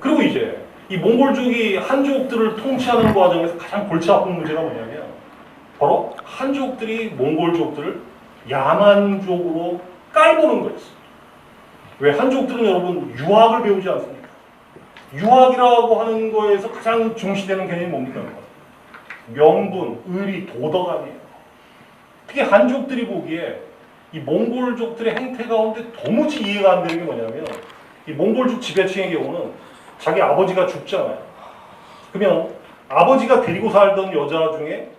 그리고 이제 이 몽골족이 한족들을 통치하는 과정에서 가장 골치 아픈 문제가 뭐냐면 바로 한족들이 몽골족들을 야만족으로 깔보는 거였어요. 왜 한족들은 여러분 유학을 배우지 않습니까? 유학이라고 하는 거에서 가장 중시되는 개념이 뭡니까? 명분, 의리, 도덕 아니에요. 특히 한족들이 보기에 이 몽골족들의 행태 가운데 도무지 이해가 안 되는 게 뭐냐면 이 몽골족 지배층의 경우는 자기 아버지가 죽잖아요. 그러면 아버지가 데리고 살던 여자 중에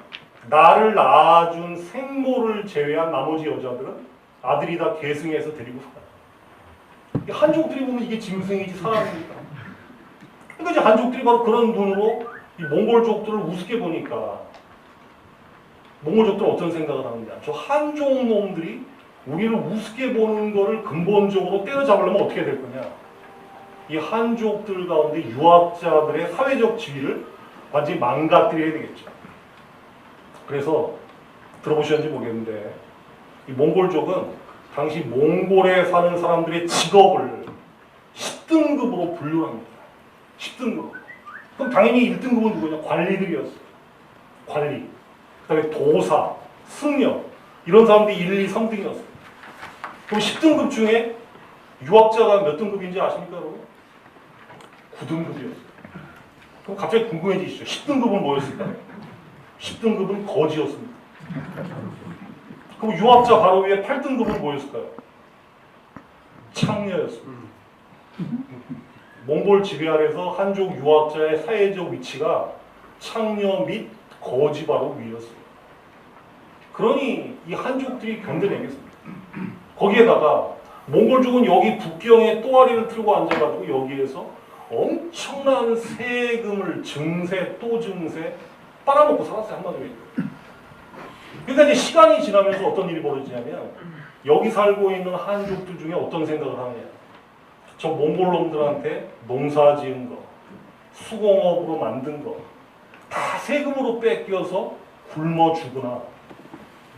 나를 낳아준 생모를 제외한 나머지 여자들은 아들이 다 계승해서 데리고 살아요. 한족들이 보면 이게 짐승이지 사람입니까? 그러니까 이제 한족들이 바로 그런 눈으로 이 몽골족들을 우습게 보니까 몽골족들은 어떤 생각을 하느냐. 저 한족 놈들이 우리를 우습게 보는 거를 근본적으로 때려잡으려면 어떻게 될 거냐. 이 한족들 가운데 유학자들의 사회적 지위를 완전히 망가뜨려야 되겠죠. 그래서 들어보셨는지 모르겠는데 이 몽골족은 당시 몽골에 사는 사람들의 직업을 10등급으로 분류합니다. 10등급. 그럼 당연히 1등급은 누구냐? 관리들이었어요. 관리. 그 다음에 도사, 승려 이런 사람들이 1, 2, 3등이었어요. 그럼 10등급 중에 유학자가 몇 등급인지 아십니까 여러분? 9등급이었어요. 그럼 갑자기 궁금해지시죠? 10등급은 뭐였을까요? 10등급은 거지였습니다. 그럼 유학자 바로 위에 8등급은 뭐였을까요? 창녀였습니다. 몽골 지배 아래서 한족 유학자의 사회적 위치가 창녀 및 거지 바로 위였어요. 그러니 이 한족들이 견뎌내겠습니다. 거기에다가 몽골족은 여기 북경에 또아리를 틀고 앉아가지고 여기에서 엄청난 세금을 증세 또 증세 빨아먹고 살았어요. 한마디로 얘기해요. 그러니까 이제 시간이 지나면서 어떤 일이 벌어지냐면 여기 살고 있는 한족들 중에 어떤 생각을 하느냐. 저 몽골놈들한테 농사 지은 거, 수공업으로 만든 거 다 세금으로 뺏겨서 굶어 죽으나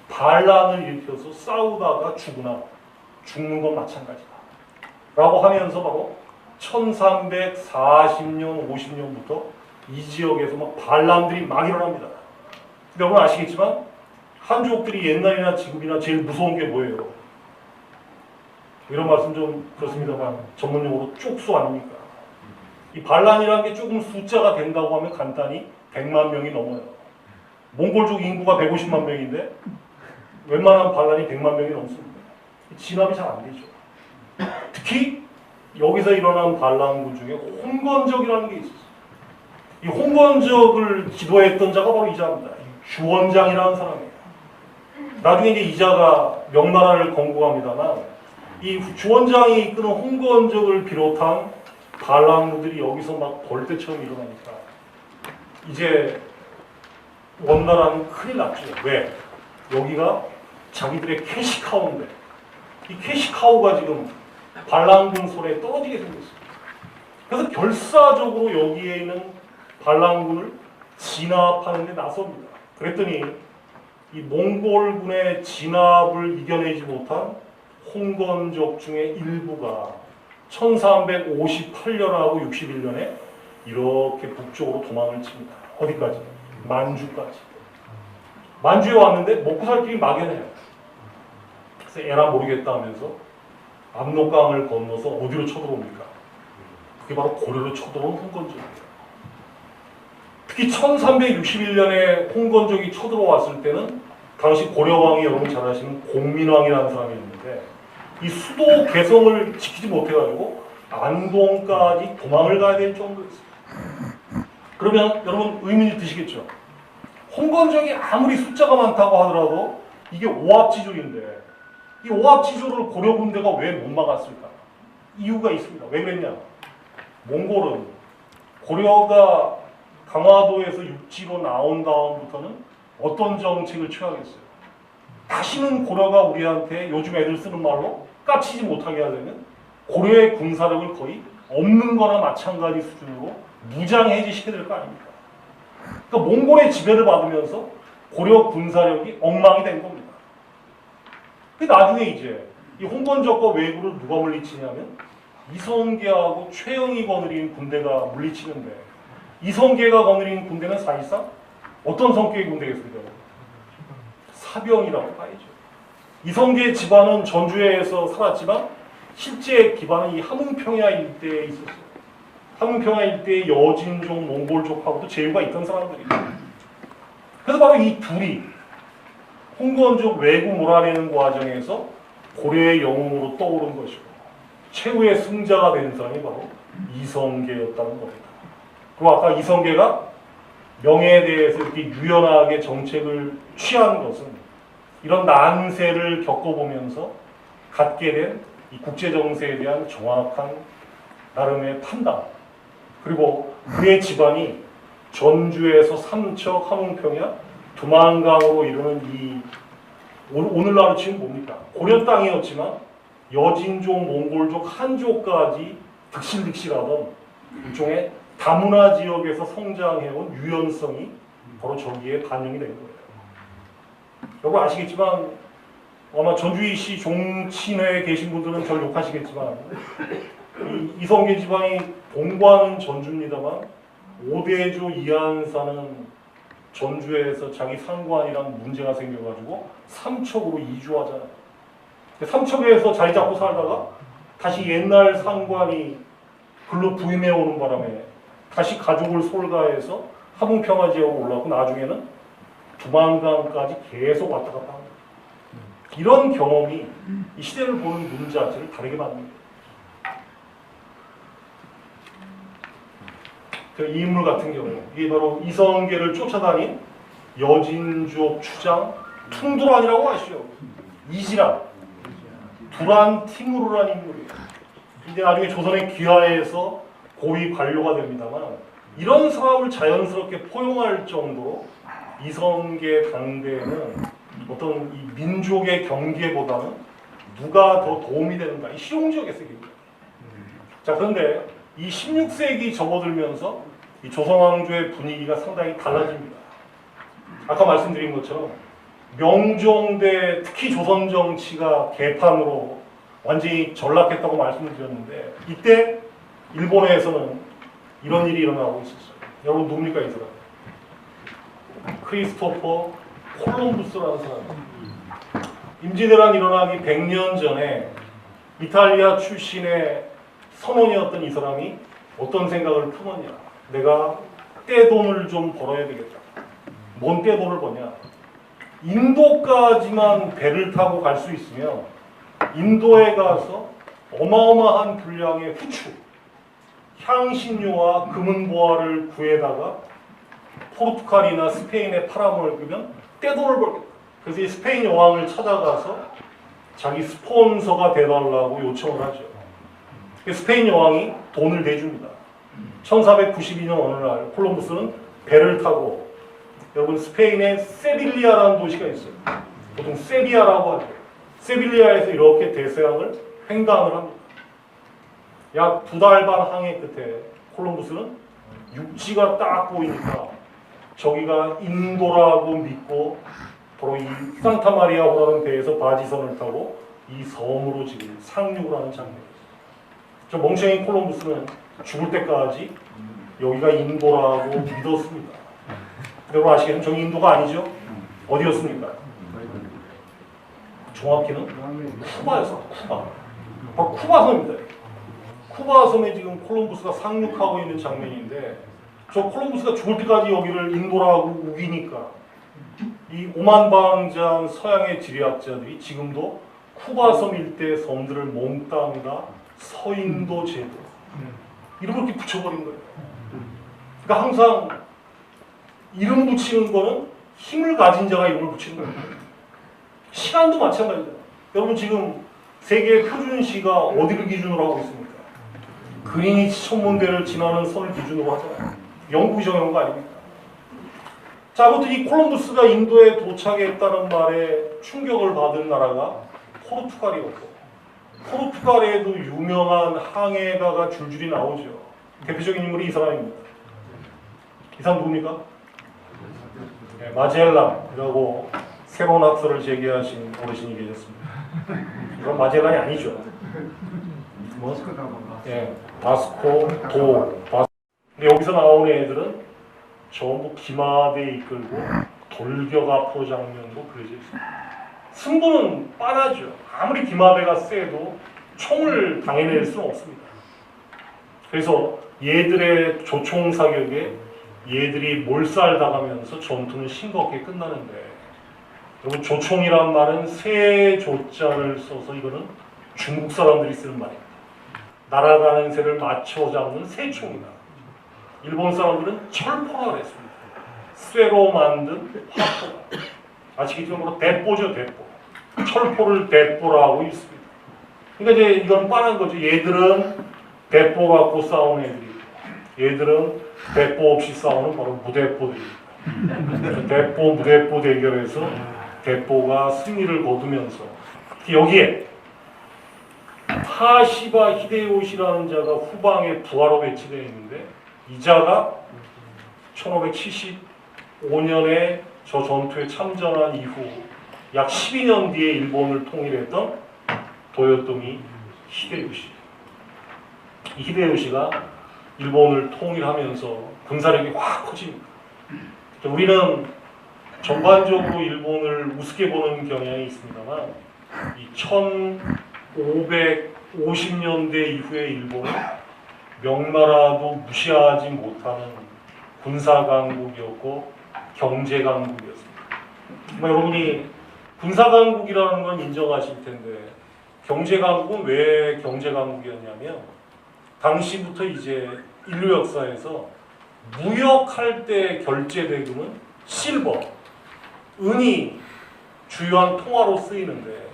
반란을 일으켜서 싸우다가 죽으나 죽는 건 마찬가지다. 라고 하면서 바로 1340년, 50년부터 이 지역에서 막 반란들이 막 일어납니다. 여러분 아시겠지만 한족들이 옛날이나 지금이나 제일 무서운 게 뭐예요? 이런 말씀 좀 그렇습니다만 전문용어로 쪽수 아닙니까? 이 반란이라는 게 조금 숫자가 된다고 하면 간단히 100만 명이 넘어요. 몽골족 인구가 150만 명인데 웬만한 반란이 100만 명이 넘습니다. 진압이 잘 안 되죠. 특히 여기서 일어난 반란군 중에 홍건적이라는 게 있었어요. 이 홍건적을 기도했던 자가 바로 이자입니다. 주원장이라는 사람이에요. 나중에 이제 이자가 명나라를 건국합니다만 이 주원장이 이끄는 홍건적을 비롯한 반란군들이 여기서 막 벌떼처럼 일어나니까 이제 원나라는 큰일 났죠. 왜? 여기가 자기들의 캐시카우인데 이 캐시카우가 지금 반란군 손에 떨어지게 생겼어요. 그래서 결사적으로 여기에 있는 반란군을 진압하는 데 나섭니다. 그랬더니 이 몽골군의 진압을 이겨내지 못한 홍건족 중의 일부가 1358년하고 61년에 이렇게 북쪽으로 도망을 칩니다. 어디까지? 만주까지. 만주에 왔는데 먹고 살 길이 막연해요. 그래서 에라 모르겠다 하면서 압록강을 건너서 어디로 쳐들어옵니까? 그게 바로 고려로 쳐들어온 홍건족이에요. 특히 1361년에 홍건족이 쳐들어왔을 때는 당시 고려왕이 여러분 잘 아시는 공민왕이라는 사람이 있는데 이 수도 개성을 지키지 못해가지고 안동까지 도망을 가야 될 정도였어요. 그러면 여러분 의문이 드시겠죠? 홍건적이 아무리 숫자가 많다고 하더라도 이게 오합지졸인데 이 오합지졸을 고려 군대가 왜 못 막았을까? 이유가 있습니다. 왜 그랬냐? 몽골은 고려가 강화도에서 육지로 나온 다음부터는 어떤 정책을 취하겠어요? 다시는 고려가 우리한테 요즘 애들 쓰는 말로 까치지 못하게 하려면 고려의 군사력을 거의 없는 거나 마찬가지 수준으로 무장해제시켜야 될 거 아닙니까? 그러니까 몽골의 지배를 받으면서 고려 군사력이 엉망이 된 겁니다. 그 나중에 이제 이 홍건적과 왜구를 누가 물리치냐면 이성계하고 최영이 거느린 군대가 물리치는데 이성계가 거느린 군대는 사실상 어떤 성격의 군대겠습니까? 사병이라고 봐야죠. 이성계 집안은 전주에서 살았지만 실제 기반은 이 함흥평야 일대에 있었어요. 함흥평야 일대의 여진족, 몽골족하고도 제휴가 있던 사람들이에요. 그래서 바로 이 둘이 홍건족 왜구 몰아내는 과정에서 고려의 영웅으로 떠오른 것이고 최후의 승자가 된 사람이 바로 이성계였다는 겁니다. 그리고 아까 이성계가 명예에 대해서 이렇게 유연하게 정책을 취한 것은 이런 난세를 겪어보면서 갖게 된 이 국제정세에 대한 정확한 나름의 판단, 그리고 그의 집안이 전주에서 삼척, 함흥평야, 두만강으로 이르는 이 오늘날로 치면 뭡니까? 고려 땅이었지만 여진족, 몽골족, 한족까지 득실득실하던 일종의 다문화 지역에서 성장해온 유연성이 바로 저기에 반영이 된 거예요. 여러분 아시겠지만 아마 전주시 종친회에 계신 분들은 저를 욕하시겠지만 이성계 집안이 본관은 전주입니다만 오대조 이한사는 전주에서 자기 상관이랑 문제가 생겨가지고 삼척으로 이주하잖아요. 삼척에서 자리 잡고 살다가 다시 옛날 상관이 글로 부임해 오는 바람에 다시 가족을 솔가해서 함흥평화 지역으로 올라가고 나중에는 두만강까지 계속 왔다 갔다 합니다. 이런 경험이 이 시대를 보는 눈 자체를 다르게 만듭니다. 이 인물 같은 경우 이게 바로 이성계를 쫓아다닌 여진족 추장 퉁두란이라고 아시죠? 이지란, 두란 티무르라는 인물이에요. 이제 나중에 조선의 귀하에서 고위 관료가 됩니다만 이런 사람을 자연스럽게 포용할 정도로 이성계 당대에는 어떤 이 민족의 경계보다는 누가 더 도움이 되는가 이 실용적의 세계입니다. 자, 그런데 이 16세기 접어들면서 이 조선왕조의 분위기가 상당히 달라집니다. 아까 말씀드린 것처럼 명종대 특히 조선 정치가 개판으로 완전히 전락했다고 말씀을 드렸는데 이때 일본에서는 이런 일이 일어나고 있었어요. 여러분 누굽니까 이 사람? 크리스토퍼 콜럼부스라는 사람. 임진왜란 일어나기 100년 전에 이탈리아 출신의 선원이었던 이 사람이 어떤 생각을 품었냐. 내가 떼돈을 좀 벌어야 되겠다. 뭔 떼돈을 버냐. 인도까지만 배를 타고 갈 수 있으면 인도에 가서 어마어마한 분량의 후추, 향신료와 금은보화를 구해다가 포르투갈이나 스페인에 팔아먹으면 떼돈을 벌겠다. 그래서 이 스페인 여왕을 찾아가서 자기 스폰서가 돼달라고 요청을 하죠. 스페인 여왕이 돈을 내줍니다. 1492년 어느 날 콜럼부스는 배를 타고 여러분 스페인의 세빌리아라는 도시가 있어요. 보통 세비야라고 하죠. 세빌리아에서 이렇게 대서양을 횡단을 합니다. 약 2달 반 항해 끝에 콜럼부스는 육지가 딱 보이니까 저기가 인도라고 믿고 바로 이 산타마리아호라는 배에서 바지선을 타고 이 섬으로 지금 상륙을 하는 장면이었어요. 저 멍청이 콜럼부스는 죽을 때까지 여기가 인도라고 믿었습니다. 여러분 아시겠죠? 저기 인도가 아니죠? 어디였습니까? 정확히는 쿠바였어. 쿠바. 바로 쿠바섬입니다. 쿠바섬에 지금 콜럼부스가 상륙하고 있는 장면인데 저 콜럼부스가 죽을 때까지 여기를 인도라고 우기니까 이 오만방장 서양의 지리학자들이 지금도 쿠바섬 일대 섬들을 몽땅 다 서인도 제도 이름을 이렇게 붙여버린 거예요. 그러니까 항상 이름 붙이는 거는 힘을 가진 자가 이름을 붙이는 거예요. 시간도 마찬가지다. 여러분 지금 세계 표준시가 어디를 기준으로 하고 있습니까? 그리니치 천문대를 지나는 선을 기준으로 하잖아요. 영국이 정해놓은 거 아닙니까? 자, 아무튼 이 콜럼부스가 인도에 도착했다는 말에 충격을 받은 나라가 포르투갈이었고 포르투갈에도 유명한 항해가가 줄줄이 나오죠. 대표적인 인물이 이 사람입니다. 이 사람 누굽니까? 네, 마젤란이라고 새로운 학설을 제기하신 어르신이 계셨습니다. 이건 마젤란이 아니죠. 예, 바스코, 근데 여기서 나오는 애들은 전부 기마대 이끌고 돌격 앞으로 장면도 그려져 있어요. 승부는 뻔하죠. 아무리 기마대가 세도 총을 당해낼 수는 없습니다. 그래서 얘들의 조총 사격에 얘들이 몰살당하면서 전투는 싱겁게 끝나는데, 여러분 조총이란 말은 새 조자를 써서 이거는 중국 사람들이 쓰는 말입니다. 날아가는 새를 맞춰 잡는 새총이다. 일본 사람들은 철포라 그랬습니다. 쇠로 만든 화포다. 아시겠지만 대포죠, 대포. 철포를 대포라고 있습니다. 그러니까 이제 이건 뻔한 거죠. 얘들은 대포 갖고 싸우는 애들이고, 얘들은 대포 없이 싸우는 바로 무대포들입니다. 대포, 무대포 대결에서 대포가 승리를 거두면서, 여기에 하시바 히데요시라는 자가 후방에 부하로 배치되어 있는데, 이 자가 1575년에 저 전투에 참전한 이후 약 12년 뒤에 일본을 통일했던 도요토미 히데요시. 이 히데요시가 일본을 통일하면서 군사력이 확 커집니다. 우리는 전반적으로 일본을 우습게 보는 경향이 있습니다만, 이 1550년대 이후의 일본은 명나라도 무시하지 못하는 군사 강국이었고 경제 강국이었습니다. 여러분이 군사 강국이라는 건 인정하실 텐데, 경제 강국은 왜 경제 강국이었냐면, 당시부터 이제 인류 역사에서 무역할 때 결제 대금은 실버, 은이 주요한 통화로 쓰이는데,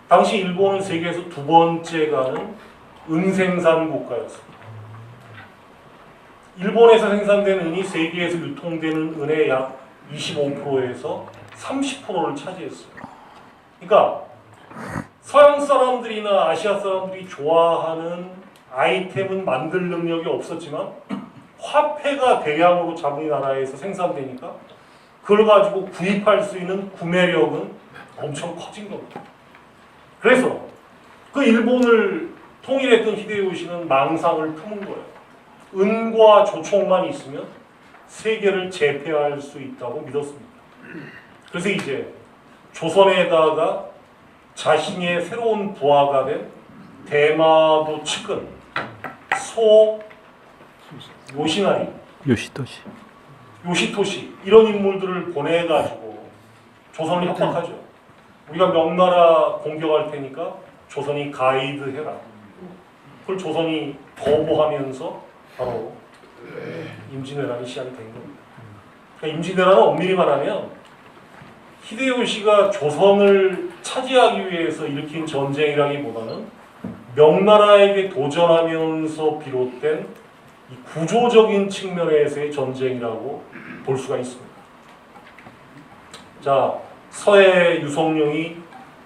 당시 일본은 세계에서 두 번째 가는 은 생산 국가였습니다. 일본에서 생산된 은이 세계에서 유통되는 은의 약 25%에서 30%를 차지했어요. 그러니까 서양 사람들이나 아시아 사람들이 좋아하는 아이템은 만들 능력이 없었지만, 화폐가 대량으로 자기 나라에서 생산되니까 그걸 가지고 구입할 수 있는 구매력은 엄청 커진 겁니다. 그래서 그 일본을 통일했던 히데요시는 망상을 품은 거예요. 은과 조총만 있으면 세계를 제패할 수 있다고 믿었습니다. 그래서 이제 조선에다가 자신의 새로운 부하가 된 대마도 측근 소 요시나리, 요시토시 이런 인물들을 보내가지고 조선을 협박하죠. 우리가 명나라 공격할 테니까 조선이 가이드 해라. 그걸 조선이 거부하면서 바로 임진왜란이 시작이 된 겁니다. 그러니까 임진왜란은 엄밀히 말하면 히데요시가 조선을 차지하기 위해서 일으킨 전쟁이라기보다는 명나라에게 도전하면서 비롯된 이 구조적인 측면에서의 전쟁이라고 볼 수가 있습니다. 자, 서해 유성룡이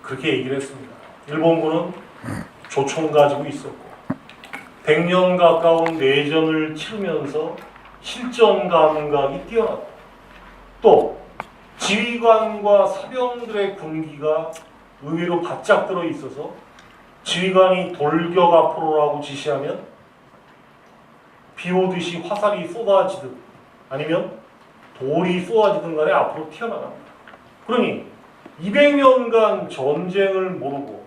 그렇게 얘기를 했습니다. 일본군은 조총 가지고 있었고 100년 가까운 내전을 치르면서 실전 감각이 뛰어났다. 또 지휘관과 사병들의 군기가 의외로 바짝 들어 있어서 지휘관이 돌격 앞으로라고 지시하면 비 오듯이 화살이 쏟아지든 아니면 돌이 쏟아지든 간에 앞으로 튀어나갑니다. 그러니 200년간 전쟁을 모르고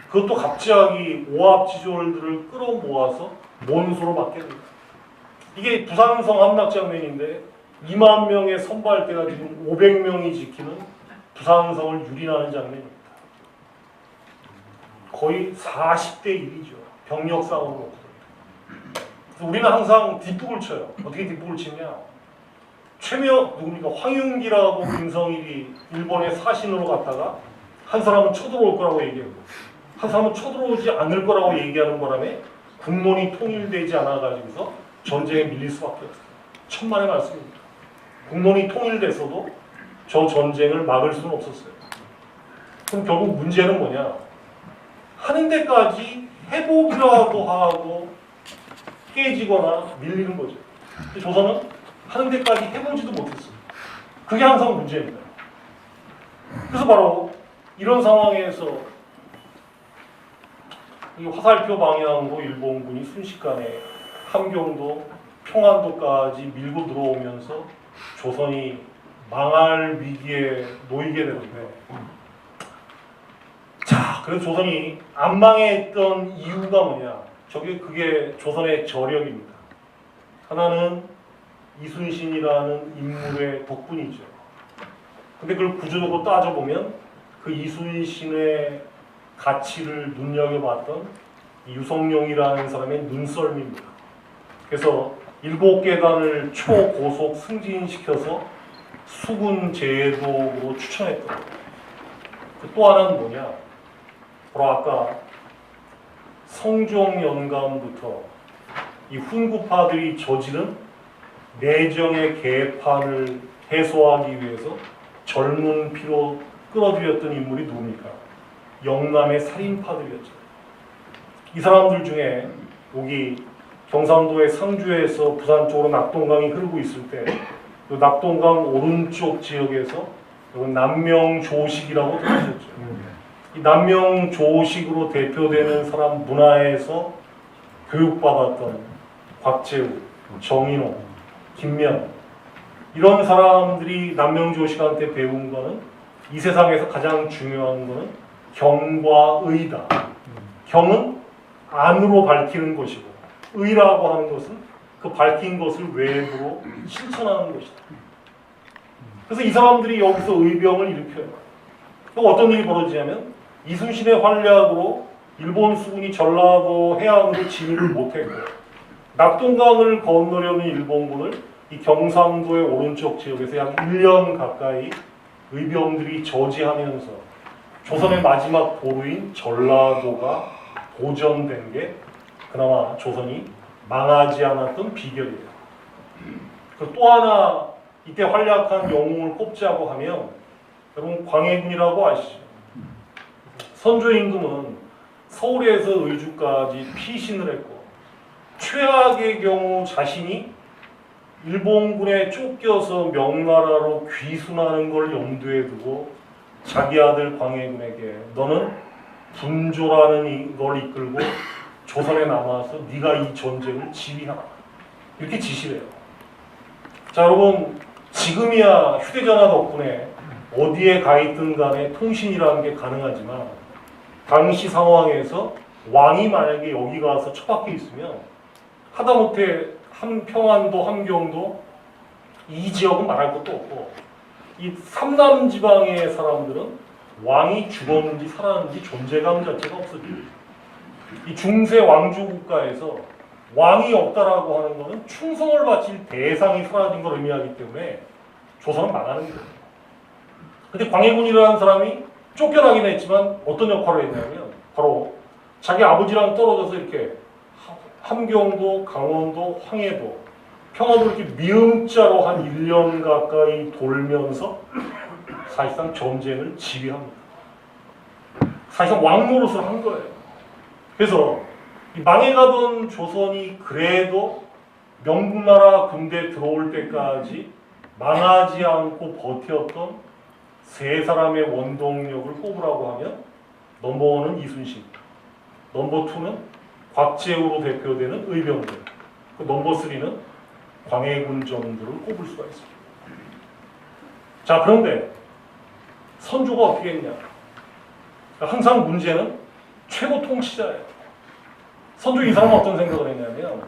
그것도 갑자기 오합지졸들을 끌어모아서 몬수로 맞게 됩니다. 이게 부산성 함락장면인데 2만 명의 선발대가 지금 500명이 지키는 부산성을 유린하는 장면입니다. 거의 40대 1이죠. 병력 싸움을 놓고. 우리는 항상 뒷북을 쳐요. 어떻게 뒷북을 치냐? 누굽니까? 황윤기라고 김성일이 일본의 사신으로 갔다가 한 사람은 쳐들어올 거라고 얘기하고 한 사람은 쳐들어오지 않을 거라고 얘기하는 바람에 국론이 통일되지 않아가지고서 전쟁에 밀릴 수밖에 없어요. 천만의 말씀입니다. 국론이 통일됐어도 저 전쟁을 막을 수는 없었어요. 그럼 결국 문제는 뭐냐? 하는 데까지 회복이라도 하고 깨지거나 밀리는 거죠. 조선은 하는 데까지 해보지도 못했어요. 그게 항상 문제입니다. 그래서 바로 이런 상황에서 이 화살표 방향으로 일본군이 순식간에 함경도, 평안도까지 밀고 들어오면서 조선이 망할 위기에 놓이게 되는데, 자, 그래서 조선이 안 망했던 이유가 뭐냐? 그게 조선의 저력입니다. 하나는 이순신이라는 인물의 덕분이죠. 근데 그걸 구조적으로 따져보면 그 이순신의 가치를 눈여겨봤던 유성룡이라는 사람의 눈썰미입니다. 그래서 7계단을 초고속 승진시켜서 수군 제도로 추천했던. 또 하나는 뭐냐? 바로 아까 성종연감부터 이 훈구파들이 저지른 내정의 개판을 해소하기 위해서 젊은 피로 끌어들였던 인물이 누굽니까? 영남의 살인파들이었죠. 이 사람들 중에 여기 경상도의 상주에서 부산 쪽으로 낙동강이 흐르고 있을 때 그 낙동강 오른쪽 지역에서 남명조식이라고 들으셨죠. 이 남명조식으로 대표되는 사람 문화에서 교육받았던 곽재우, 정인호, 김면, 이런 사람들이 남명조식한테 배운 거는 이 세상에서 가장 중요한 거는 경과 의다. 경은 안으로 밝히는 것이고, 의라고 하는 것은 그 밝힌 것을 외부로 실천하는 것이다. 그래서 이 사람들이 여기서 의병을 일으켜요. 또 어떤 일이 벌어지냐면 이순신의 활약으로 일본 수군이 전라도 해안으로 진입을 못했고, 낙동강을 건너려는 일본군을 이 경상도의 오른쪽 지역에서 약 1년 가까이 의병들이 저지하면서 조선의 마지막 보루인 전라도가 보전된 게 그나마 조선이 망하지 않았던 비결이에요. 또 하나 이때 활약한 영웅을 꼽자고 하면 여러분 광해군이라고 아시죠? 선조 임금은 서울에서 의주까지 피신을 했고, 최악의 경우 자신이 일본군에 쫓겨서 명나라로 귀순하는 걸 염두에 두고 자기 아들 광해군에게 너는 분조라는 걸 이끌고 조선에 남아서 네가 이 전쟁을 지휘하라, 이렇게 지시를 해요. 자, 여러분, 지금이야 휴대전화 덕분에 어디에 가 있든 간에 통신이라는 게 가능하지만 당시 상황에서 왕이 만약에 여기 가서 처박혀 있으면 하다못해 평안도, 함경도, 이 지역은 말할 것도 없고, 이 삼남 지방의 사람들은 왕이 죽었는지 살았는지 존재감 자체가 없어집니다. 이 중세 왕조 국가에서 왕이 없다라고 하는 것은 충성을 바칠 대상이 사라진 걸 의미하기 때문에 조선은 망하는 거예요. 근데 광해군이라는 사람이 쫓겨나긴 했지만 어떤 역할을 했냐면 바로 자기 아버지랑 떨어져서 이렇게 함경도, 강원도, 황해도, 평안도 이렇게 미음자로 한 1년 가까이 돌면서 사실상 전쟁을 지휘합니다. 사실상 왕 노릇을 한 거예요. 그래서 망해가던 조선이 그래도 명국나라 군대 들어올 때까지 망하지 않고 버텼던 세 사람의 원동력을 꼽으라고 하면 넘버1은 이순신, 넘버2는 곽재우로 대표되는 의병들, 그 넘버3는 광해군 정도를 꼽을 수가 있습니다. 자, 그런데 선조가 어떻게 했냐? 항상 문제는 최고 통치자예요. 선조 이 사람은 어떤 생각을 했냐면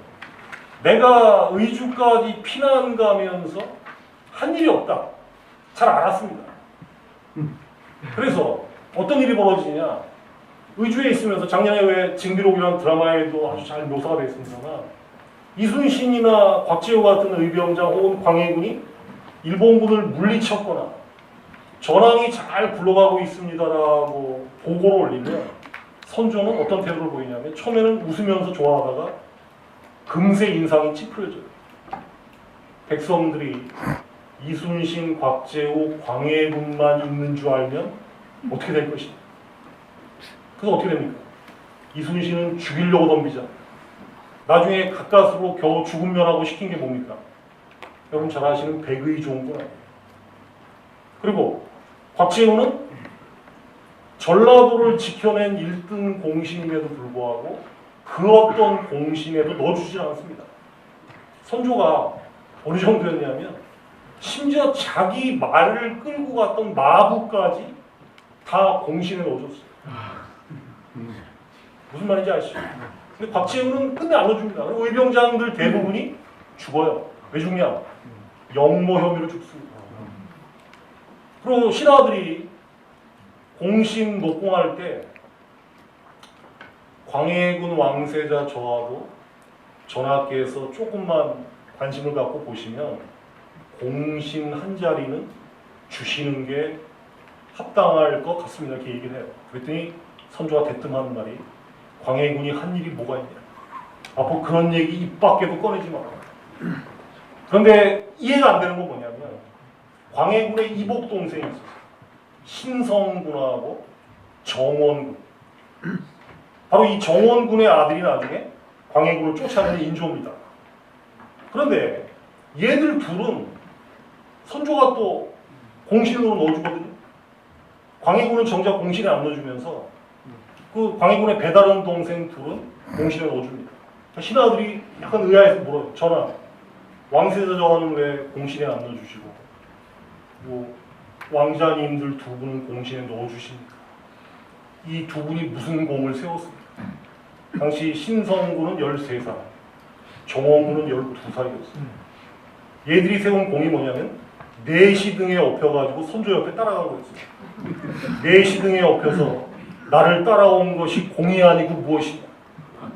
내가 의주까지 피난 가면서 한 일이 없다. 잘 알았습니다. 그래서 어떤 일이 벌어지냐? 의주에 있으면서 작년에 왜 징비록이라는 드라마에도 아주 잘 묘사가 되어 있습니다만 이순신이나 곽재우 같은 의병장 혹은 광해군이 일본군을 물리쳤거나 전황이 잘 굴러가고 있습니다라고 보고를 올리면 선조는 어떤 태도를 보이냐면 처음에는 웃으면서 좋아하다가 금세 인상이 찌푸려져요. 백성들이 이순신, 곽재우, 광해군만 있는 줄 알면 어떻게 될 것이냐. 그래서 어떻게 됩니까? 이순신은 죽이려고 덤비자. 나중에 가까스로 겨우 죽은 면하고 시킨 게 뭡니까? 여러분 잘 아시는 백의 종군 아니에요. 그리고 곽재우는 전라도를 지켜낸 1등 공신임에도 불구하고 그 어떤 공신에도 넣어주지 않았습니다. 선조가 어느 정도였냐면 심지어 자기 말을 끌고 갔던 마부까지 다 공신에 넣어줬어요. 무슨 말인지 아시죠? 근데 곽재우는 끝내 안 넣어줍니다. 그리고 의병장들 대부분이 죽어요. 왜 죽냐? 역모 혐의로 죽습니다. 그리고 신하들이 공신 녹봉할 때 광해군 왕세자 저하고 전하께서 조금만 관심을 갖고 보시면 공신 한 자리는 주시는 게 합당할 것 같습니다. 이렇게 얘기를 해요. 그랬더니 선조가 대뜸 하는 말이 광해군이 한 일이 뭐가 있냐. 앞으로 그런 얘기 입 밖에도 꺼내지 마라. 그런데 이해가 안 되는 건 뭐냐면 광해군의 이복 동생이 있었어요. 신성군하고 정원군. 바로 이 정원군의 아들이 나중에 광해군을 쫓아내는 인조입니다. 그런데 얘들 둘은 선조가 또 공신으로 넣어주거든요. 광해군은 정작 공신에 안 넣어주면서 그 광해군의 배다른 동생 둘은 공신에 넣어줍니다. 신하들이 약간 의아해서 물어요. 전하, 왕세자 저하는 왜 공신에 안 넣어주시고 뭐 왕자님들 두 분은 공신에 넣어주십니까? 이 두 분이 무슨 공을 세웠습니까? 당시 신성군은 13살, 정원군은 12살이었어요. 얘들이 세운 공이 뭐냐면 내시 등에 엎여가지고 선조 옆에 따라가고 있어요. 내시 등에 엎여서 나를 따라온 것이 공이 아니고 무엇이냐.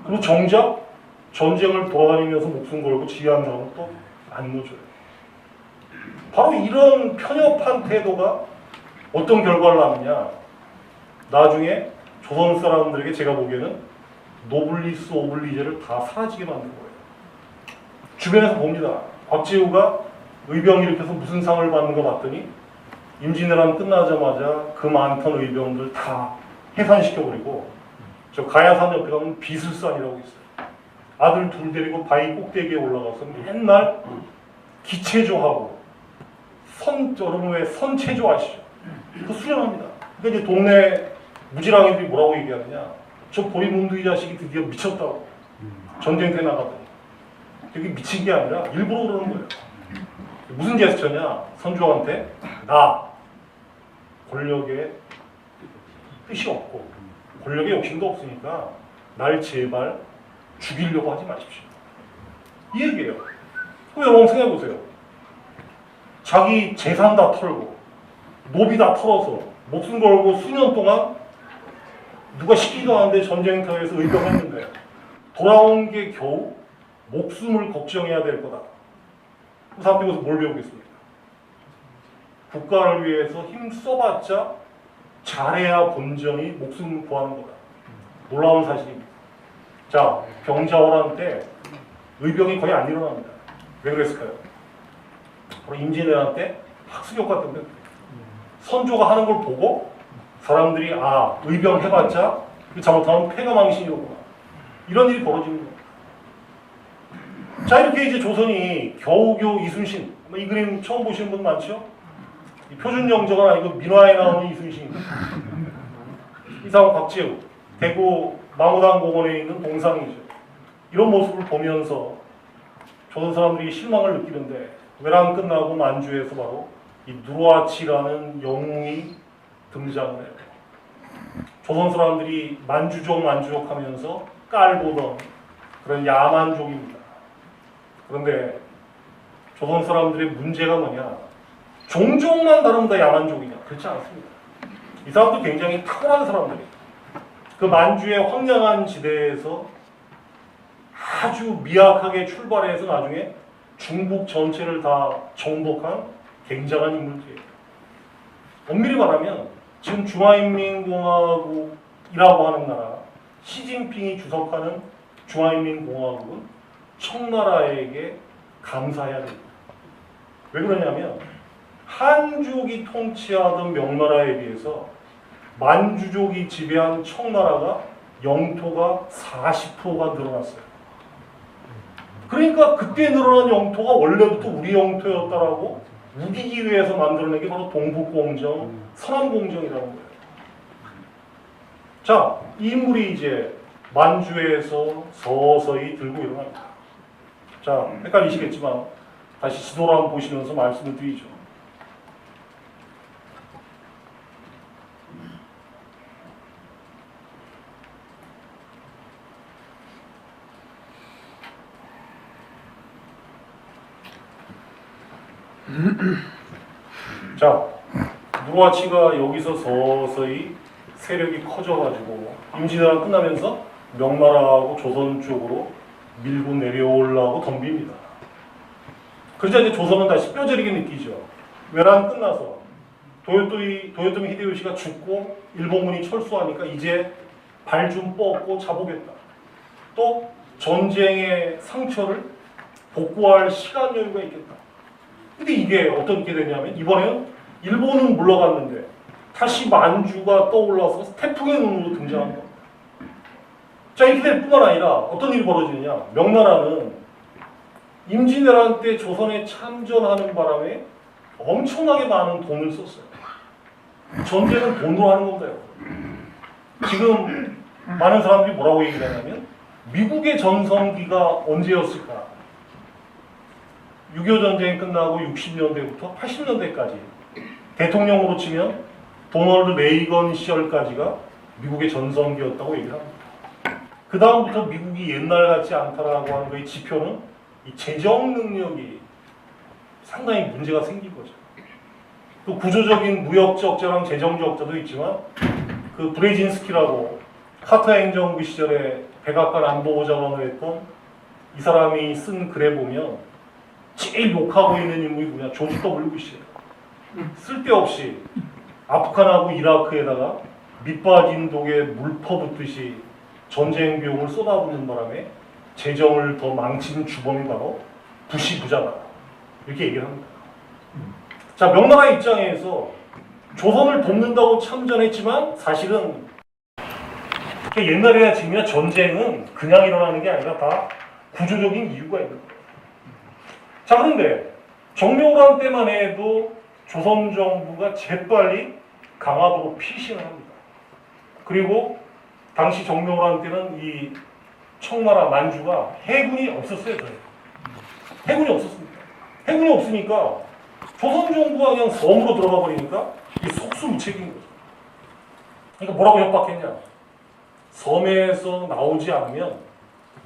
그리고 정작 전쟁을 돌아다니면서 목숨 걸고 지휘한 사람은 또 안 넣어줘요. 바로 이런 편협한 태도가 어떤 결과를 낳느냐. 나중에 조선 사람들에게 제가 보기에는 노블리스 오블리제를 다 사라지게 만든 거예요. 주변에서 봅니다. 곽재우가 의병 일으켜서 무슨 상을 받는 거 봤더니 임진왜란 끝나자마자 그 많던 의병들 다 해산시켜버리고 저 가야산 옆에 가면 비술산이라고 있어요. 아들 둘 데리고 바위 꼭대기에 올라가서 맨날 기체조하고 여러분 왜 선체조 아시죠? 그 수련합니다. 그러니까 이제 동네 무지랑이들이 뭐라고 얘기하느냐. 저 보리문두 이 자식이 드디어 미쳤다고. 전쟁터에 나가더니. 되게 미친 게 아니라 일부러 그러는 거예요. 무슨 제스처냐? 선조한테 나 권력에 뜻이 없고 권력에 욕심도 없으니까 날 제발 죽이려고 하지 마십시오. 이 얘기예요. 그럼 여러분 생각해보세요. 자기 재산 다 털고 노비 다 털어서 목숨 걸고 수년 동안 누가 시키지도 않는데 전쟁터에서 의병했는데 돌아온 게 겨우 목숨을 걱정해야 될 거다. 그 사람 배워서 뭘 배우겠습니까? 국가를 위해서 힘 써봤자 잘해야 본전이 목숨 구하는 거다. 놀라운 사실입니다. 자, 병자호란 때 의병이 거의 안 일어납니다. 왜 그랬을까요? 바로 임진왜란 때 학습효과 때문에 선조가 하는 걸 보고 사람들이 아, 의병 해봤자 잘못하면 패가 망신이로구나. 이런 일이 벌어지는 거예요. 자, 이렇게 이제 조선이 겨우겨우 이순신, 이 그림 처음 보시는 분 많죠? 이 표준 영정은 아니고 민화에 나오는 이순신입니다. 이 사람 곽재우, 대구 망우당 공원에 있는 동상이죠. 이런 모습을 보면서 조선 사람들이 실망을 느끼는데 외란 끝나고 만주에서 바로 이 누르하치라는 영웅이 등장을 해요. 조선 사람들이 만주족 하면서 깔보던 그런 야만족입니다. 그런데 조선 사람들의 문제가 뭐냐? 종족만 다르면 다 야만족이냐? 그렇지 않습니다. 이 사람도 굉장히 탁월한 사람들이에요. 그 만주의 황량한 지대에서 아주 미약하게 출발해서 나중에 중국 전체를 다 정복한 굉장한 인물들이에요. 엄밀히 말하면 지금 중화인민공화국이라고 하는 나라, 시진핑이 주석하는 중화인민공화국은 청나라에게 감사해야 됩니다. 왜 그러냐면 한족이 통치하던 명나라에 비해서 만주족이 지배한 청나라가 영토가 40%가 늘어났어요. 그러니까 그때 늘어난 영토가 원래부터 우리 영토였다라고 우기기 위해서 만들어낸 게 바로 동북공정, 서남공정이라는 거예요. 자, 이 인물이 이제 만주에서 서서히 들고 일어납니다. 자, 헷갈리시겠지만 다시 지도를 한번 보시면서 말씀을 드리죠. 자, 누르하치가 여기서 서서히 세력이 커져가지고 임진왜란 끝나면서 명나라하고 조선 쪽으로 밀고 내려오려고 덤빕니다. 그러자 이제 조선은 다시 뼈저리게 느끼죠. 외란 끝나서 도요토미 히데요시가 죽고 일본군이 철수하니까 이제 발 좀 뻗고 자보겠다. 또 전쟁의 상처를 복구할 시간 여유가 있겠다. 근데 이게 어떻게 되냐면 이번에는 일본은 물러갔는데 다시 만주가 떠올라서 태풍의 눈으로 등장한 겁니다. 자, 이렇게 될 뿐만 아니라 어떤 일이 벌어지느냐. 명나라는 임진왜란 때 조선에 참전하는 바람에 엄청나게 많은 돈을 썼어요. 전쟁은 돈으로 하는 겁니다. 지금 많은 사람들이 뭐라고 얘기를 하냐면 미국의 전성기가 언제였을까? 6.25 전쟁이 끝나고 60년대부터 80년대까지 대통령으로 치면 도널드 레이건 시절까지가 미국의 전성기였다고 얘기를 합니다. 그 다음부터 미국이 옛날 같지 않다라고 하는 거의 지표는 이 재정 능력이 상당히 문제가 생긴 거죠. 또 구조적인 무역 적자랑 재정 적자도 있지만 그 브레진스키라고 카터 행정부 시절에 백악관 안보보좌관을 했던 이 사람이 쓴 글에 보면 제일 욕하고 있는 인물이 뭐냐, 조지 W 부시예요. 쓸데없이 아프간하고 이라크에다가 밑빠진 독에 물 퍼붓듯이 전쟁 비용을 쏟아붓는 바람에 재정을 더 망친 주범이 바로 부시 부자다. 이렇게 얘기를 합니다. 자, 명나라 입장에서 조선을 돕는다고 참전했지만 사실은 옛날이나 지금이나 전쟁은 그냥 일어나는 게 아니라 다 구조적인 이유가 있는 거예요. 자, 그런데 정묘란 때만 해도 조선 정부가 재빨리 강화도로 피신을 합니다. 그리고 당시 정묘란 때는 이 청나라 만주가 해군이 없었어요. 해군이 없었습니다. 해군이 없으니까 조선 정부가 그냥 섬으로 들어가 버리니까 이게 속수무책인 거죠. 그러니까 뭐라고 협박했냐? 섬에서 나오지 않으면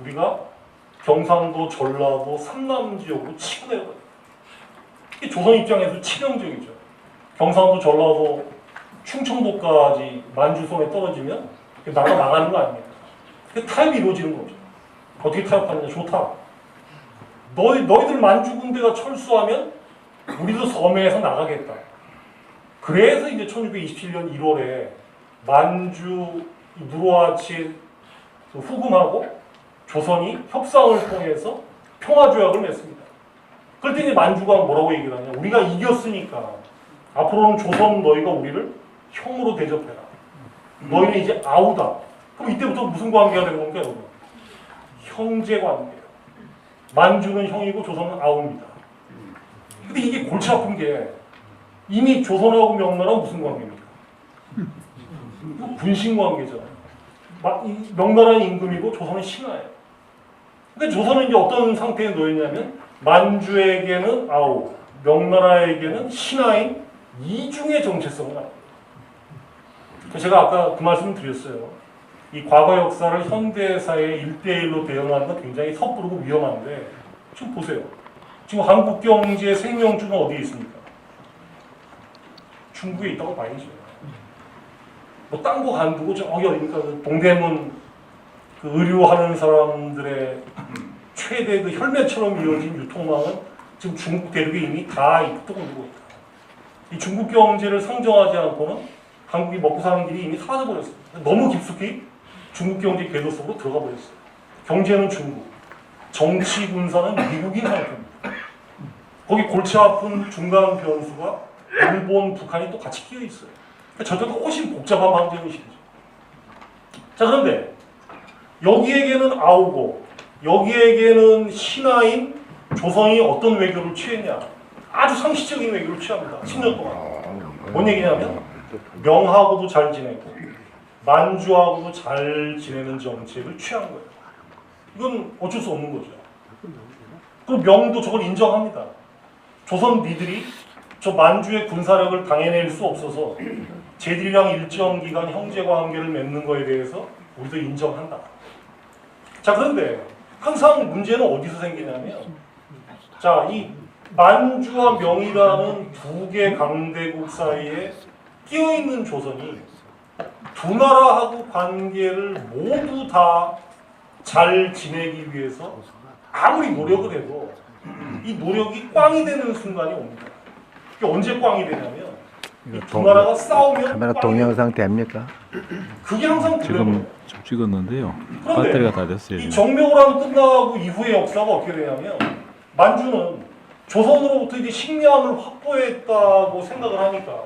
우리가 경상도, 전라도, 삼남 지역으로 치고 내려가요. 이게 조선 입장에서 치명적이죠. 경상도, 전라도, 충청도까지 만주 손에 떨어지면 나라 나가는 거 아닙니까? 타협이 이루어지는 거죠. 어떻게 타협하느냐? 좋다. 너희들 만주 군대가 철수하면 우리도 섬에서 나가겠다. 그래서 이제 1627년 1월에 만주 누르하치 후금하고 조선이 협상을 통해서 평화조약을 맺습니다. 그럴 때 이제 만주가 뭐라고 얘기를 하냐? 우리가 이겼으니까 앞으로는 조선 너희가 우리를 형으로 대접해라. 너희는 이제 아우다. 그럼 이때부터 무슨 관계가 되는 겁니까, 여러분? 형제 관계예요. 만주는 형이고 조선은 아우입니다. 근데 이게 골치 아픈 게 이미 조선하고 명나라는 무슨 관계입니까? 분신 관계잖아요. 명나라는 임금이고 조선은 신하예요. 근데 조선은 이제 어떤 상태에 놓였냐면 만주에게는 아우, 명나라에게는 신하인 이중의 정체성을 갖고 있어요. 제가 아까 그 말씀을 드렸어요. 이 과거 역사를 현대사의 1대1로 대응하는 건 굉장히 섣부르고 위험한데 지금 보세요. 지금 한국 경제의 생명줄은 어디에 있습니까? 중국에 있다고 봐야죠. 뭐 딴 거 간두고 저기 어디니까 동대문 그 의료하는 사람들의 최대 그 혈매처럼 이어진 유통망은 지금 중국 대륙에 이미 다 입고 오고 있다. 이 중국 경제를 상정하지 않고는 한국이 먹고 사는 길이 이미 사라져 버렸어요. 너무 깊숙이 중국 경제 궤도 속으로 들어가 버렸어요. 경제는 중국, 정치 군사는 미국인 상태입니다. 거기 골치 아픈 중간 변수가 일본, 북한이 또 같이 끼어 있어요. 저쪽도 훨씬 복잡한 방정식이죠. 자, 그런데 여기에게는 아우고 여기에게는 신하인 조선이 어떤 외교를 취했냐? 아주 상식적인 외교를 취합니다. 10년 동안. 뭔 얘기냐면 명하고도 잘 지내고 만주하고도 잘 지내는 정책을 취한 거예요. 이건 어쩔 수 없는 거죠. 그리고 명도 저걸 인정합니다. 조선 니들이 저 만주의 군사력을 당해낼 수 없어서 쟤들이랑 일정 기간 형제 관계를 맺는 거에 대해서 우리도 인정한다. 자, 그런데 항상 문제는 어디서 생기냐면, 자, 이 만주와 명이라는 두 개 강대국 사이에 끼어 있는 조선이 두 나라하고 관계를 모두 다 잘 지내기 위해서 아무리 노력을 해도 이 노력이 꽝이 되는 순간이 옵니다. 이게 언제 꽝이 되냐면 이 두 나라가 싸우면 카메라 꽝이 동영상 됩니까? 그게 항상 지금 좀 찍었는데요. 그런데 배터리가 다 됐어요. 이 지금. 정묘호란 끝나고 이후의 역사가 어떻게 되냐면 만주는 조선으로부터 이제 식량을 확보했다고 생각을 하니까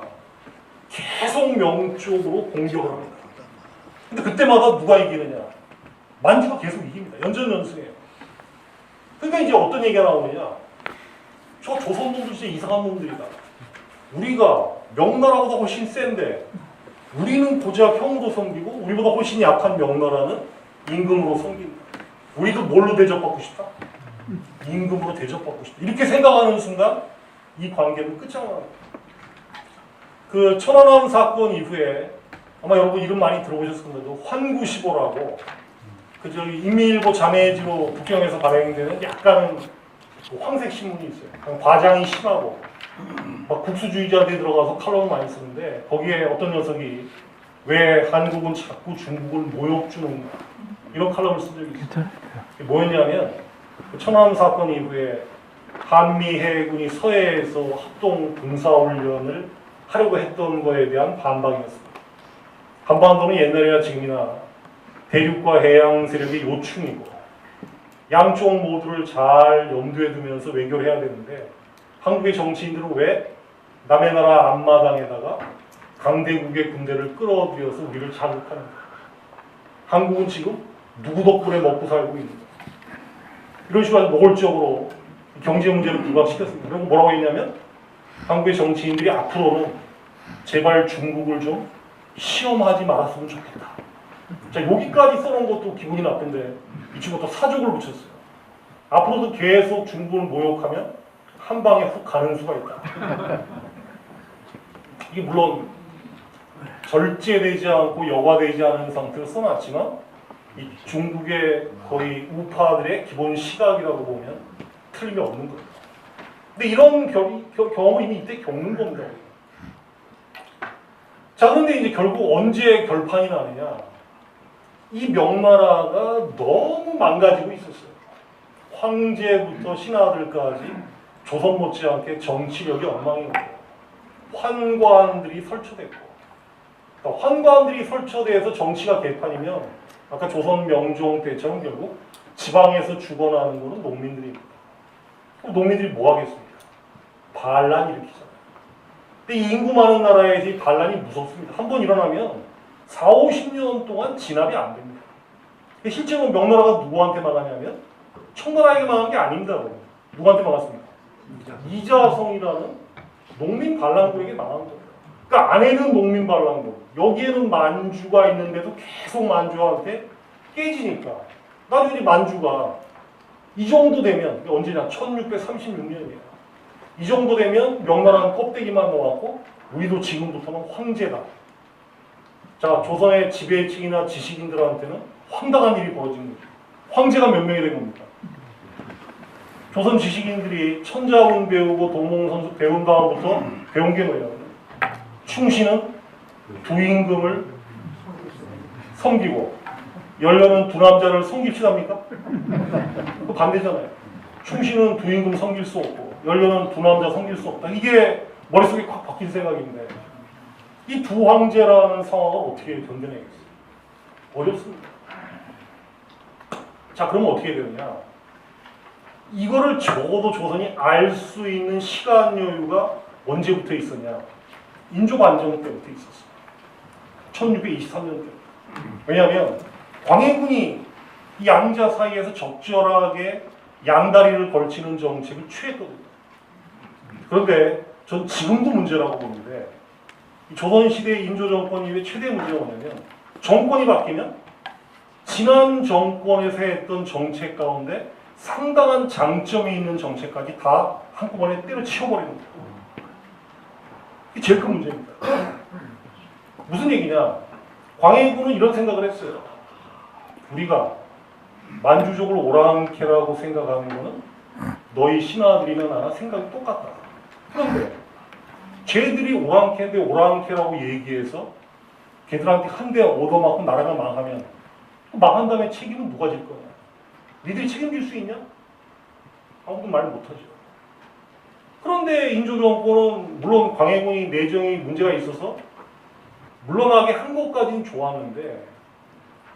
계속 명 쪽으로 공격을 합니다. 근데 그때마다 누가 이기느냐? 만주가 계속 이깁니다. 연전연승해요. 그러니까 이제 어떤 얘기가 나오느냐? 저 조선 놈들 진짜 이상한 놈들이다. 우리가 명나라보다 훨씬 센데 우리는 고작 형으로 섬기고 우리보다 훨씬 약한 명나라는 임금으로 섬긴다. 우리도 뭘로 대접받고 싶다? 임금으로 대접받고 싶다. 이렇게 생각하는 순간 이 관계는 끝장납니다. 그 천안함 사건 이후에 아마 여러분 이름 많이 들어보셨을 건데도 환구시보라고 그 저기 인민일보 자매지로 북경에서 발행되는 약간은 그 황색 신문이 있어요. 과장이 심하고 막 국수주의자들이 들어가서 칼럼 많이 쓰는데 거기에 어떤 녀석이 왜 한국은 자꾸 중국을 모욕 주는가 이런 칼럼을 쓴 적이 있어요. 그게 뭐였냐면 천안함 사건 이후에 한미 해군이 서해에서 합동 군사훈련을 하려고 했던 거에 대한 반박이었습니다. 한반도는 옛날이나 지금이나 대륙과 해양 세력의 요충이고 양쪽 모두를 잘 염두에 두면서 외교를 해야 되는데 한국의 정치인들은 왜 남의 나라 앞마당에다가 강대국의 군대를 끌어들여서 우리를 자극하는가? 한국은 지금 누구 덕분에 먹고 살고 있는가? 이런 식으로 노골적으로 경제 문제를 부각시켰습니다. 그리고 뭐라고 했냐면 한국의 정치인들이 앞으로는 제발 중국을 좀 시험하지 말았으면 좋겠다. 자, 여기까지 써놓은 것도 기분이 나쁜데 이 친구가 또 사족을 붙였어요. 앞으로도 계속 중국을 모욕하면 한 방에 훅 가는 수가 있다. 이게 물론 절제되지 않고 여과되지 않은 상태로 써놨지만 이 중국의 거의 우파들의 기본 시각이라고 보면 틀림이 없는 거예요. 근데 이런 경험을 이미 이때 겪는 겁니다. 자, 그런데 이제 결국 언제 결판이 나느냐? 이 명나라가 너무 망가지고 있었어요. 황제부터 신하들까지 조선 못지않게 정치력이 엉망이었고 환관들이 설쳐됐고 그러니까 환관들이 설쳐돼서 정치가 개판이면 아까 조선 명종 때처럼 결국 지방에서 죽어나는 거는 농민들입니다. 그럼 농민들이 뭐 하겠습니까? 반란 일으키잖아요. 근데 이 인구 많은 나라에서 이 반란이 무섭습니다. 한 번 일어나면 4, 50년 동안 진압이 안 됩니다. 실제로 명나라가 누구한테 망하냐면 청나라에게 망한 게 아닙니다. 누구한테 망했습니까? 이자성이라는 농민 반란군에게 망한 겁니다. 그러니까 안에는 농민 반란군, 여기에는 만주가 있는데도 계속 만주한테 깨지니까 나중에 만주가 이 정도 되면 언제냐? 1636년이에요. 이 정도 되면 명나라는 껍데기만 놓았고 우리도 지금부터는 황제다. 자, 조선의 지배층이나 지식인들한테는 황당한 일이 벌어진 거죠. 황제가 몇 명이 된 겁니까? 조선 지식인들이 천자문 배우고 동몽선수 배운 다음부터 배운 게 뭐예요? 충신은 두 임금을 섬기고 연료는 두 남자를 섬깁시답니까? 그 반대잖아요. 충신은 두 임금 섬길 수 없고 연료는 두 남자 섬길 수 없다. 이게 머릿속에 확 박힌 생각인데 이 두 황제라는 상황을 어떻게 견뎌내겠어요? 어렵습니다. 자, 그러면 어떻게 되느냐? 이거를 적어도 조선이 알 수 있는 시간 여유가 언제부터 있었냐? 인조반정 때부터 있었어요. 1623년 때. 왜냐하면 광해군이 이 양자 사이에서 적절하게 양다리를 걸치는 정책을 취했거든요. 그런데 전 지금도 문제라고 보는데 조선시대 인조정권 이후에 최대 문제가 뭐냐면 정권이 바뀌면 지난 정권에서 했던 정책 가운데 상당한 장점이 있는 정책까지 다 한꺼번에 때려치워버리는 거예요. 이게 제일 큰 문제입니다. 무슨 얘기냐? 광해군은 이런 생각을 했어요. 우리가 만주족을 오랑캐라고 생각하는 거는 너희 신하들이나 나나 생각이 똑같다. 그런데 쟤들이 오랑캐인데 오랑캐라고 얘기해서 걔들한테 한 대 얻어맞고 나라가 망하면 망한 다음에 책임은 누가 질 거냐? 니들이 책임질 수 있냐? 아무도 말 못하죠. 그런데 인조정권은 물론 광해군이 내정이 문제가 있어서 물러나게 한 것까지는 좋았는데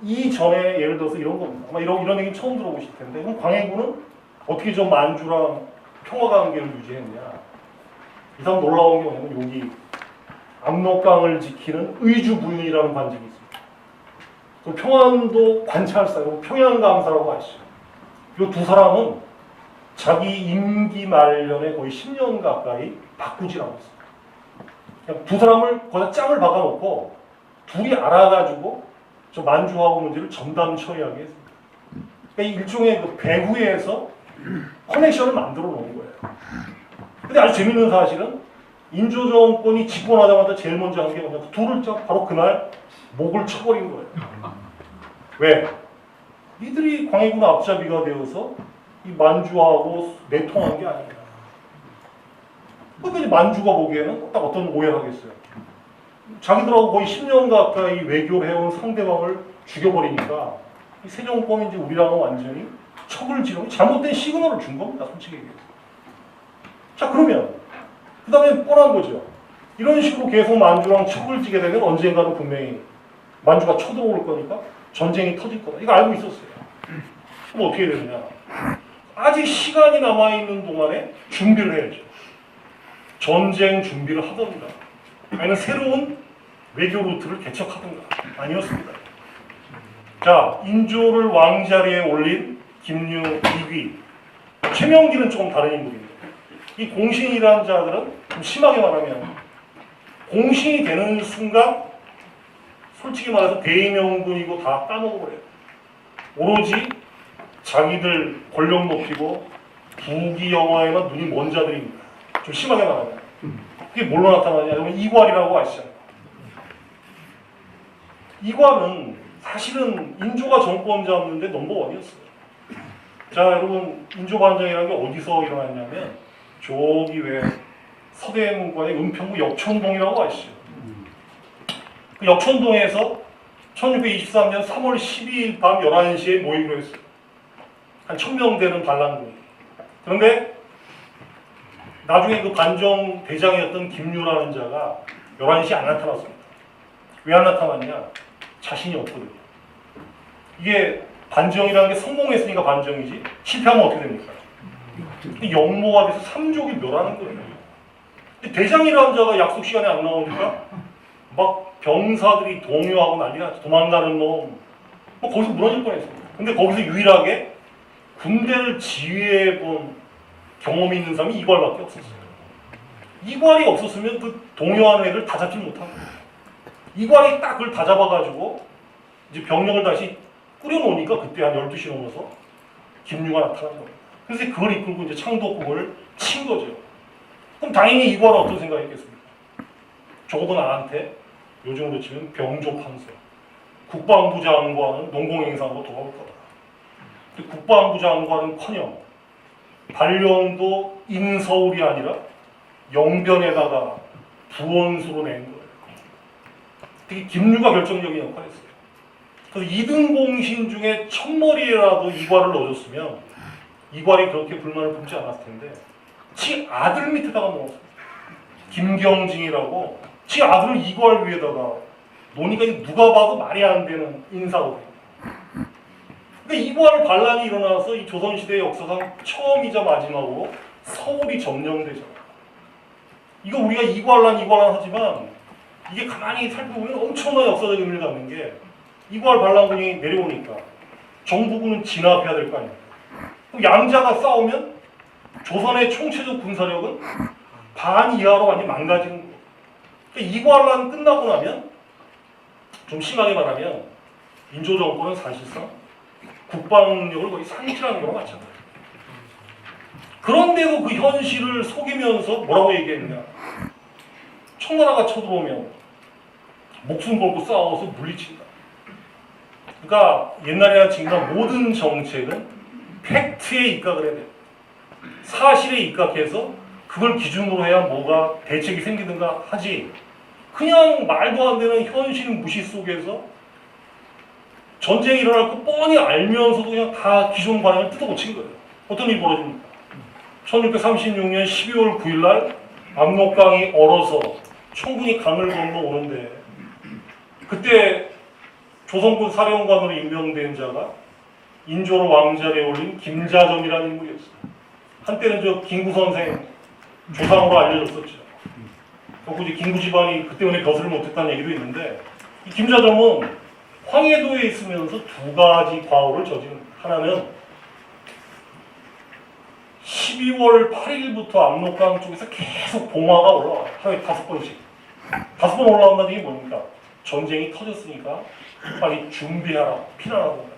이전에 예를 들어서 이런 겁니다. 아마 이런 얘기는 처음 들어보실 텐데 그럼 광해군은 어떻게 좀 만주랑 평화관계를 유지했냐? 이 사람 놀라운 게 뭐냐면 여기 압록강을 지키는 의주부윤이라는 관직이 있습니다. 그 평안도 관찰사고 평양감사라고 하시죠. 이 두 사람은 자기 임기 말년에 거의 10년 가까이 바꾸질 않았어요. 그냥 두 사람을 거기다 짱을 박아놓고 둘이 알아가지고 저 만주하고 문제를 전담 처리하게 했습니다. 그러니까 일종의 그 배후에서 커넥션을 만들어 놓은 거예요. 근데 아주 재밌는 사실은 인조정권이 집권하자마자 제일 먼저 한 게 뭐냐? 둘을 바로 그날 목을 쳐버린 거예요. 왜? 니들이 광해군 앞잡이가 되어서 이 만주하고 내통한 게 아니야. 그러니까 이제 만주가 보기에는 딱 어떤 오해를 하겠어요. 자기들하고 거의 10년 가까이 외교를 해온 상대방을 죽여버리니까 이 세종권이 이제 우리랑은 완전히 척을 지르고 잘못된 시그널을 준 겁니다. 솔직히 얘기해서. 자 그러면 그 다음에 뻔한 거죠. 이런 식으로 계속 만주랑 척을 지게 되면 언젠가는 분명히 만주가 쳐들어올 거니까 전쟁이 터질 거다. 이거 알고 있었어요. 그럼 어떻게 되느냐. 아직 시간이 남아있는 동안에 준비를 해야죠. 전쟁 준비를 하던가 아니면 새로운 외교 루트를 개척하던가 아니었습니다. 자, 인조를 왕자리에 올린 김유 2위 최명기는 조금 다른 인물입니다. 이 공신이라는 자들은 좀 심하게 말하면 공신이 되는 순간 솔직히 말해서 대의명분이고 다 까먹어버려요. 오로지 자기들 권력 높이고 부귀영화에만 눈이 먼 자들입니다. 좀 심하게 말하면. 그게 뭘로 나타나냐? 여러분 이괄이라고 아시잖아요. 이괄은 사실은 인조가 정권 잡는데 넘버원이었어요. 자 여러분 인조반정이라는 게 어디서 일어났냐면 저기 왜 서대문과의 은평구 역촌동이라고 아시죠? 그 역촌동에서 1623년 3월 12일 밤 11시에 모이기로 했어요. 한 1000명 되는 반란군이. 그런데 나중에 그 반정 대장이었던 김유라는 자가 11시에 안 나타났습니다. 왜 안 나타났냐? 자신이 없거든요. 이게 반정이라는 게 성공했으니까 반정이지 실패하면 어떻게 됩니까? 역모가 돼서 삼족이 멸하는 거예요. 대장이라는 자가 약속 시간에 안 나오니까 막 병사들이 동요하고 난리 났죠. 도망가는 놈. 뭐 거기서 무너질 뻔했습니다. 근데 거기서 유일하게 군대를 지휘해본 경험이 있는 사람이 이괄밖에 없었어요. 이괄이 없었으면 그 동요하는 애들 다 잡지 못한 거예요. 이괄이 딱 그걸 다 잡아가지고 이제 병력을 다시 꾸려놓으니까 그때 한 12시 넘어서 김유가 나타난 겁니다. 그래서 그걸 이끌고 이제 창덕궁을 친 거죠. 그럼 당연히 이괄은 어떤 생각이겠습니까? 적어도 나한테 요즘으로 치면 병조판서, 국방부 장관은 농공행사하고 도와올 거다. 근데 국방부 장관은커녕 발령도 인서울이 아니라 영변에다가 부원수로 낸 거예요. 특히 김유가 결정적인 역할을 했어요. 그래서 2등 공신 중에 첫머리에라도 이괄을 넣어줬으면 이괄이 그렇게 불만을 품지 않았을 텐데 지 아들 밑에다가 넣었어요. 김경진이라고 지 아들을 이괄 위에다가 노니까 누가 봐도 말이 안 되는 인사거든요. 그러니까 이괄 반란이 일어나서 이 조선시대 역사상 처음이자 마지막으로 서울이 점령되잖아요. 이거 우리가 이괄란 하지만 이게 가만히 살펴보면 엄청난 역사적 의미를 갖는 게 이괄 반란군이 내려오니까 정부군은 진압해야 될 거 아닙니까? 그럼 양자가 싸우면 조선의 총체적 군사력은 반 이하로 완전히 망가지는 거예요. 그러니까 이괄란 끝나고 나면 좀 심하게 말하면 인조 정권은 사실상 국방력을 거의 상실하는 거랑 마찬가지예요. 그런데도 그 현실을 속이면서 뭐라고 얘기했냐? 청나라가 쳐들어오면 목숨 걸고 싸워서 물리친다. 그러니까 옛날이나 지금이나 모든 정책은 팩트에 입각을 해야 돼요. 사실에 입각해서 그걸 기준으로 해야 뭐가 대책이 생기든가 하지. 그냥 말도 안 되는 현실 무시 속에서 전쟁이 일어날 거 뻔히 알면서도 그냥 다 기존 관행을 뜯어고친 거예요. 어떤 일이 벌어집니까? 1636년 12월 9일 날 압록강이 얼어서 청군이 강을 건너오는데 그때 조선군 사령관으로 임명된 자가 인조를 왕자리에 올린 김자점이라는 인물이었어요. 한때는 저 김구 선생 조상으로 알려졌었죠. 굳이 김구 집안이 그 때문에 벼슬을 못했다는 얘기도 있는데 이 김자점은 황해도에 있으면서 두 가지 과오를 저지른 하나는 12월 8일부터 압록강 쪽에서 계속 봉화가 올라와요. 하루에 5번씩. 5번 올라온다는 게 뭡니까? 전쟁이 터졌으니까 빨리 준비하라, 피난하고.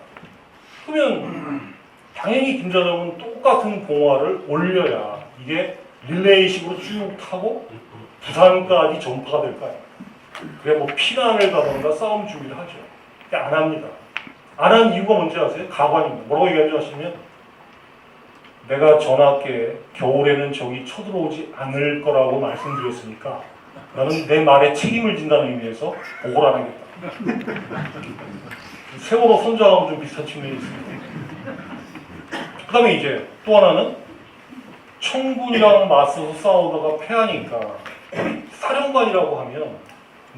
그러면 당연히 김자점은 똑같은 봉화를 올려야 이게 릴레이식으로 쭉 타고 부산까지 전파가 될 거 아니에요. 그래 뭐 피난을 가던가 싸움 준비를 하죠. 근데 안 합니다. 안 한 이유가 뭔지 아세요? 가관입니다. 뭐라고 얘기하는지 아시면 내가 전하께 겨울에는 적이 쳐들어오지 않을 거라고 말씀드렸으니까 나는 내 말에 책임을 진다는 의미에서 보고를 안 하겠다. 세월호 선장하고 좀 비슷한 측면이 있습니다. 그 다음에 이제 또 하나는 청군이랑 맞서서 싸우다가 패하니까 사령관이라고 하면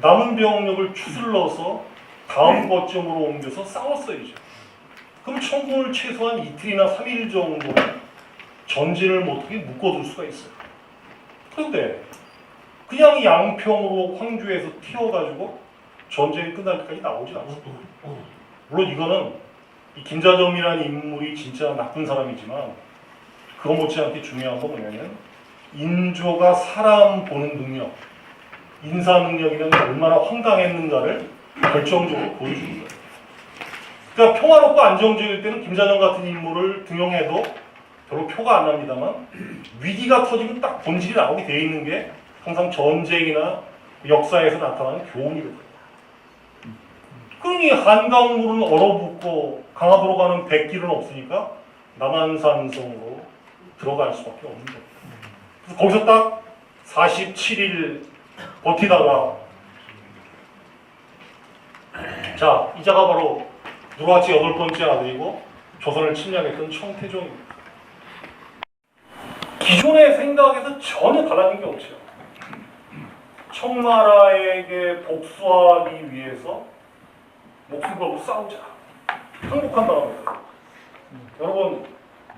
남은 병력을 추슬러서 다음 거점으로 옮겨서 싸웠어야죠. 그럼 청군을 최소한 이틀이나 3일 정도는 전진을 못하게 묶어둘 수가 있어요. 그런데 그냥 양평으로 황주에서 튀어가지고 전쟁이 끝날 때까지 나오지 않았어요. 물론 이거는 이 김자점이라는 인물이 진짜 나쁜 사람이지만 그거 못지않게 중요한 건 뭐냐면 인조가 사람 보는 능력, 인사 능력이라는 게 얼마나 황당했는가를 결정적으로 보여주는 거예요. 그러니까 평화롭고 안정적일 때는 김자점 같은 인물을 등용해도 별로 표가 안 납니다만 위기가 터지면 딱 본질이 나오게 돼 있는 게 항상 전쟁이나 역사에서 나타나는 교훈이거든요. 그러니 한강물은 얼어붙고 강화도로 가는 백길은 없으니까 남한산성으로 들어갈 수밖에 없는 거예요. 그래서 거기서 딱 47일 버티다가 자, 이자가 바로 누르하치 8번째 아들이고 조선을 침략했던 청태종입니다. 기존의 생각에서 전혀 달라진 게 없죠. 청나라에게 복수하기 위해서 목숨 걸고 싸우자. 항복한다고 합니다. 여러분,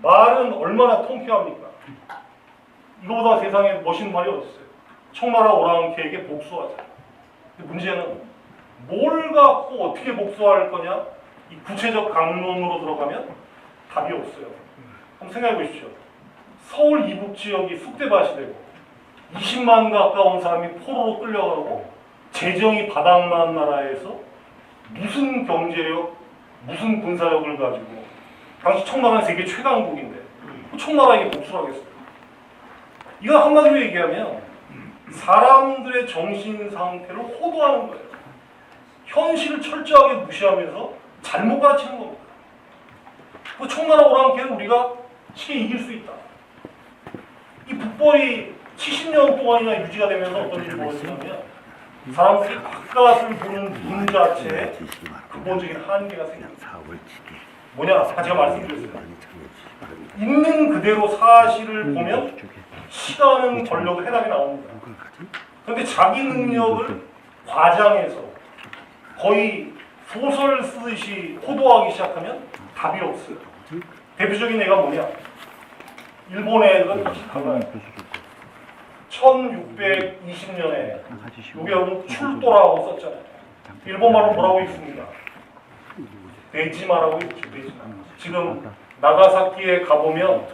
말은 얼마나 통쾌합니까? 이거보다 세상에 멋있는 말이 어디 있어요? 청나라 오랑캐에게 복수하자. 근데 문제는 뭘 갖고 어떻게 복수할 거냐? 이 구체적 강론으로 들어가면 답이 없어요. 한번 생각해 보십시오. 서울 이북 지역이 쑥대밭이 되고 20만 가까운 사람이 포로로 끌려가고 재정이 바닥난 나라에서 무슨 경제력, 무슨 군사력을 가지고 당시 청나라는 세계 최강국인데 청나라에게 복수를 하겠어요. 이거 한마디로 얘기하면 사람들의 정신 상태를 호도하는 거예요. 현실을 철저하게 무시하면서 잘못 가르치는 겁니다. 그 청나라 오랑캐는 우리가 쉽게 이길 수 있다. 이 북벌이 70년 동안이나 유지가 되면서 어떤 일이 벌어지냐면 사람들이 바깥을 보는 눈 자체에 근본적인 한계가 생깁니다. 뭐냐? 아까 제가 말씀드렸어요. 있는 그대로 사실을 보면 시간은 걸려도 해답이 나옵니다. 그런데 자기 능력을 과장해서 거의 소설 쓰듯이 호도하기 시작하면 답이 없어요. 대표적인 예가 뭐냐? 일본의 가봐요. 1620년에 여기 여러분 출도라고 썼잖아요. 일본말로 뭐라고 읽습니까? 데지마라고 읽죠. 데지마. 지금 나가사키에 가보면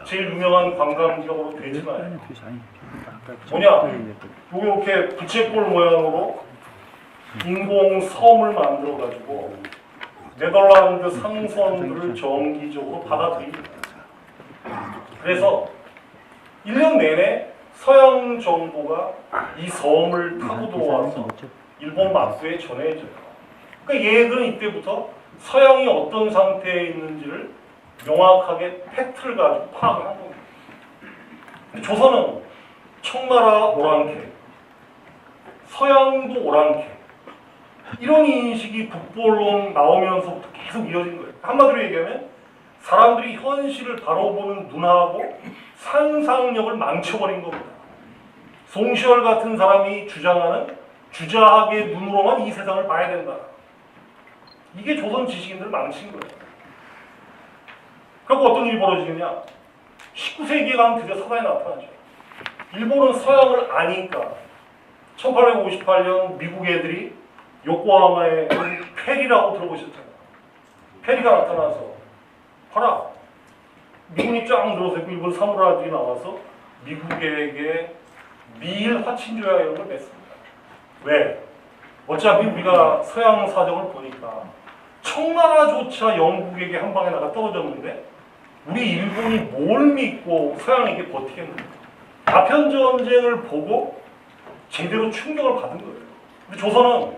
제일 유명한 관광 지역으로 데지마예요. 뭐냐? 여기 이렇게 부채꼴 모양으로 인공 섬을 만들어 가지고 네덜란드 상선들을 정기적으로 받아들입니다. 그래서 1년 내내 서양 정부가 이 섬을 타고 들어와서 일본 막부에 전해져요. 그러니까 얘들은 이때부터 서양이 어떤 상태에 있는지를 명확하게 팩트를 가지고 파악을 한 겁니다. 근데 조선은 청나라 오랑캐, 서양도 오랑캐, 이런 인식이 북벌론 나오면서부터 계속 이어진 거예요. 한마디로 얘기하면 사람들이 현실을 바라보는 눈하고 상상력을 망쳐버린 겁니다. 송시열 같은 사람이 주장하는 주자학의 눈으로만 이 세상을 봐야 된다. 이게 조선 지식인들을 망친 거예요. 그리고 어떤 일이 벌어지느냐? 19세기에 가면 드디어 사단이 나타나죠. 일본은 서양을 아니까 1858년 미국 애들이 요코하마에 페리라고 들어보셨잖아요. 페리가 나타나서 봐라. 미군이 쫙 들어서 일본 사무라이들이 나와서 미국에게 미일 화친조약 이런 걸 맺습니다. 왜? 어차피 우리가 서양 사정을 보니까 청나라조차 영국에게 한 방에 나가 떨어졌는데 우리 일본이 뭘 믿고 서양에게 버티겠는가? 아편 전쟁을 보고 제대로 충격을 받은 거예요. 근데 조선은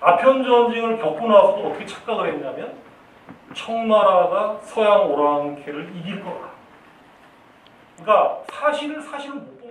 아편 전쟁을 겪고 나서도 어떻게 착각을 했냐면 청나라가 서양 오랑캐를 이길 거다. 그러니까 사실을 못